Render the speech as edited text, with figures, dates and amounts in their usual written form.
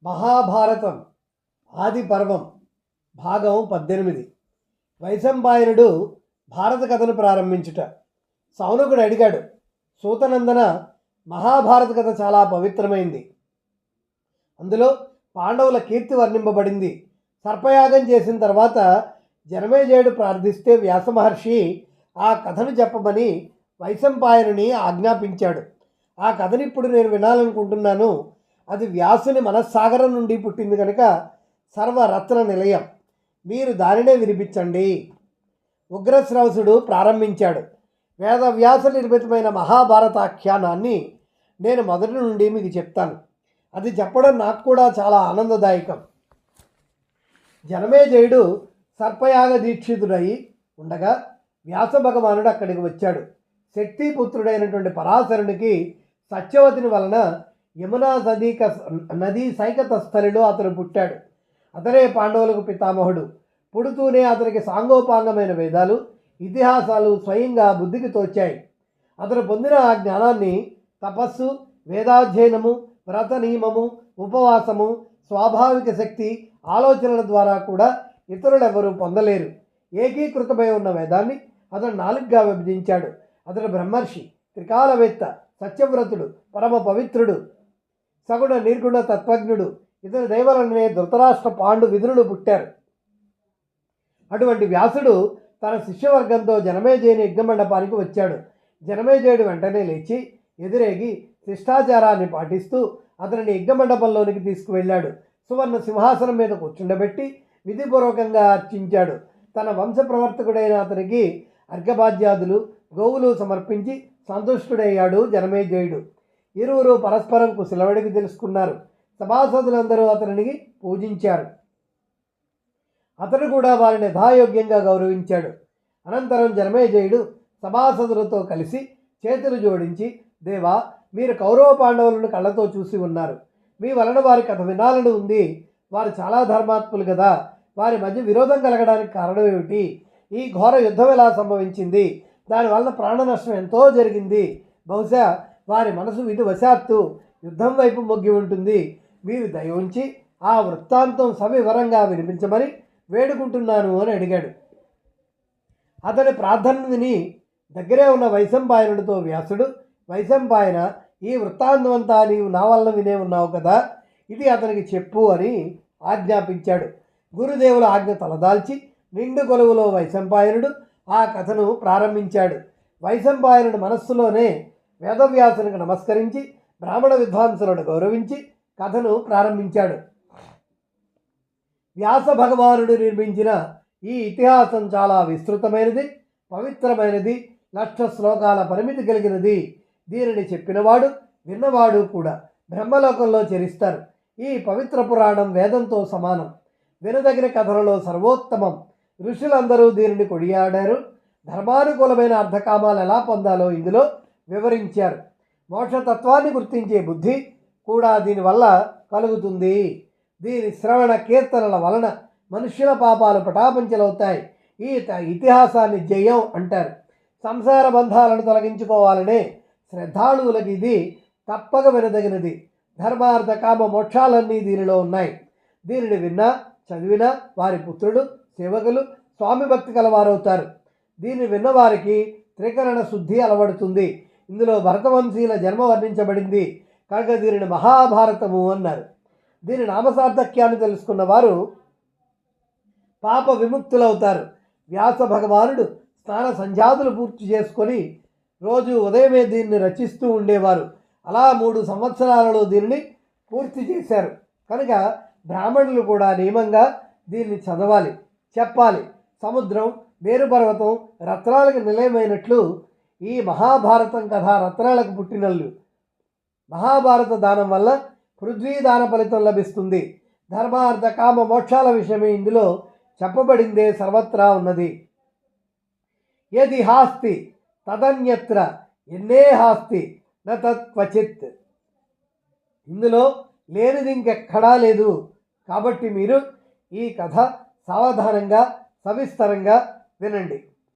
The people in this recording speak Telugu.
మహాభారతం ఆది పర్వం భాగం 18. వైశంపాయనుడు భారత కథను ప్రారంభించుట. సౌనకుడు అడిగాడు, సూతనందన, మహాభారత కథ చాలా పవిత్రమైంది. అందులో పాండవుల కీర్తి వర్ణింపబడింది. సర్పయాగం చేసిన తర్వాత జనమేజయుడు ప్రార్థిస్తే వ్యాస మహర్షి ఆ కథను చెప్పమని వైశంపాయనుని ఆజ్ఞాపించాడు. ఆ కథని ఇప్పుడు నేను వినాలనుకుంటున్నాను. అది వ్యాసుని మనస్సాగరం నుండి పుట్టింది కనుక సర్వరత్న నిలయం. మీరు దానినే వినిపించండి. ఉగ్రశ్రవసుడు ప్రారంభించాడు. వేదవ్యాస నిర్మితమైన మహాభారతాఖ్యానాన్ని నేను మొదటి నుండి మీకు చెప్తాను. అది చెప్పడం నాకు కూడా చాలా ఆనందదాయకం. జనమేజయుడు సర్పయాగ దీక్షితుడై ఉండగా వ్యాస భగవానుడు అక్కడికి వచ్చాడు. శక్తిపుత్రుడైనటువంటి పరాశరునికి సత్యవతిని వలన యమునా నదీ సైకతస్థలిలో అతను పుట్టాడు. అతనే పాండవులకు పితామహుడు. పుడుతూనే అతనికి సాంగోపాంగమైన వేదాలు, ఇతిహాసాలు స్వయంగా బుద్ధికి తోచాయి. అతను పొందిన ఆ జ్ఞానాన్ని తపస్సు, వేదాధ్యయనము, వ్రత నియమము, ఉపవాసము, స్వాభావిక శక్తి, ఆలోచనల ద్వారా కూడా ఇతరులెవరూ పొందలేరు. ఏకీకృతమై ఉన్న వేదాన్ని అతను 4గా విభజించాడు. అతడు బ్రహ్మర్షి, త్రికాలవేత్త, సత్యవ్రతుడు, పరమ పవిత్రుడు, సగుణ నిర్గుణ తత్వజ్ఞుడు. ఇతని దైవలనే ధృతరాష్ట్ర పాండు విదురులు పుట్టారు. అటువంటి వ్యాసుడు తన శిష్యవర్గంతో జనమేజయుని యజ్ఞమండపానికి వచ్చాడు. జనమేజయుడు వెంటనే లేచి ఎదురేగి శిష్టాచారాన్ని పాటిస్తూ అతనిని యజ్ఞమండపంలోనికి తీసుకువెళ్ళాడు. సువర్ణ సింహాసనం మీద కూర్చుండబెట్టి విధిపూర్వకంగా అర్చించాడు. తన వంశ ప్రవర్తకుడైన అతనికి అర్ఘ్యపాద్యాదులు, గోవులు సమర్పించి సంతుష్టుడయ్యాడు జనమేజయుడు. ఇరువురు పరస్పరం కుశలవడికి తెలుసుకున్నారు. సభాసదులందరూ అతనిని పూజించారు. అతడు కూడా వారిని యథాయోగ్యంగా గౌరవించాడు. అనంతరం జనమేజయుడు సభాసదులతో కలిసి చేతులు జోడించి, దేవా, మీరు కౌరవ పాండవులను కళ్ళతో చూసి ఉన్నారు. మీ వలన వారి కథ వినాలని ఉంది. వారు చాలా ధర్మాత్ములు కదా. వారి మధ్య విరోధం కలగడానికి కారణం ఏమిటి? ఈ ఘోర యుద్ధం ఎలా సంభవించింది? దానివల్ల ప్రాణ నష్టం ఎంతో జరిగింది. బహుశా వారి మనసు విధివశాత్తు యుద్ధం వైపు మొగ్గి ఉంటుంది. మీరు దయ ఉంచి ఆ వృత్తాంతం సవివరంగా వినిపించమని వేడుకుంటున్నాను అని అడిగాడు. అతని ప్రార్థనను విని దగ్గరే ఉన్న వైశంపాయనుడితో వ్యాసుడు, వైశంపాయన, ఈ వృత్తాంతం అంతా నీవు నా వలన వినే ఉన్నావు కదా, ఇది అతనికి చెప్పు అని ఆజ్ఞాపించాడు. గురుదేవుల ఆజ్ఞ తలదాల్చి నిండు కొలువులో వైశంపాయనుడు ఆ కథను ప్రారంభించాడు. వైశంపాయనుడి మనస్సులోనే వేదవ్యాసునికి నమస్కరించి బ్రాహ్మణ విద్వాంసులను గౌరవించి కథను ప్రారంభించాడు. వ్యాస భగవానుడు నిర్మించిన ఈ ఇతిహాసం చాలా విస్తృతమైనది, పవిత్రమైనది, 1,00,000 శ్లోకాల పరిమితి కలిగినది. దీనిని చెప్పినవాడు, విన్నవాడు కూడా బ్రహ్మలోకంలో చరిస్తారు. ఈ పవిత్ర పురాణం వేదంతో సమానం, వినదగిన కథలలో సర్వోత్తమం. ఋషులందరూ దీనిని కొడియాడారు. ధర్మానుకూలమైన అర్థకామాలు ఎలా పొందాలో ఇందులో వివరించారు. మోక్షతత్వాన్ని గుర్తించే బుద్ధి కూడా దీనివల్ల కలుగుతుంది. దీని శ్రవణ కీర్తనల వలన మనుష్యుల పాపాలు పటాపంచలవుతాయి. ఈ ఇతిహాసాన్ని జయం అంటారు. సంసార బంధాలను తొలగించుకోవాలనే శ్రద్ధాళువులకి ఇది తప్పక వినదగినది. ధర్మార్థ కామ మోక్షాలన్నీ దీనిలో ఉన్నాయి. దీనిని విన్నా, చదివినా వారి పుత్రుడు, సేవకులు, స్వామి భక్తి కలవారవుతారు. దీన్ని విన్నవారికి త్రికరణ శుద్ధి అలవడుతుంది. ఇందులో భరతవంశీల జన్మ వర్ణించబడింది కనుక దీనిని మహాభారతము అన్నారు. దీని నామసార్థక్యాన్ని తెలుసుకున్న వారు పాప విముక్తులవుతారు. వ్యాస భగవానుడు స్నాన సంధ్యాదులు పూర్తి చేసుకొని రోజు ఉదయమే దీన్ని రచిస్తూ ఉండేవారు. అలా 3 సంవత్సరాలలో దీనిని పూర్తి చేశారు. కనుక బ్రాహ్మణులు కూడా నియమంగా దీన్ని చదవాలి, చెప్పాలి. సముద్రం, మేరుపర్వతం రత్నాలకు నిలయమైనట్లు ఈ మహాభారతం కథ రత్నాలకు పుట్టినల్లు. మహాభారత దానం వల్ల పృథ్వీ దాన ఫలితం లభిస్తుంది. ధర్మార్థ కామ మోక్షాల విషయమే ఇందులో చెప్పబడిందే సర్వత్రా ఉన్నది. యది హాస్తి తదన్యత్ర ఎన్నే హాస్తి న తత్క్వచిత్. ఇందులో లేనిది ఇంకెక్కడా లేదు. కాబట్టి మీరు ఈ కథ సావధానంగా, సవిస్తరంగా వినండి.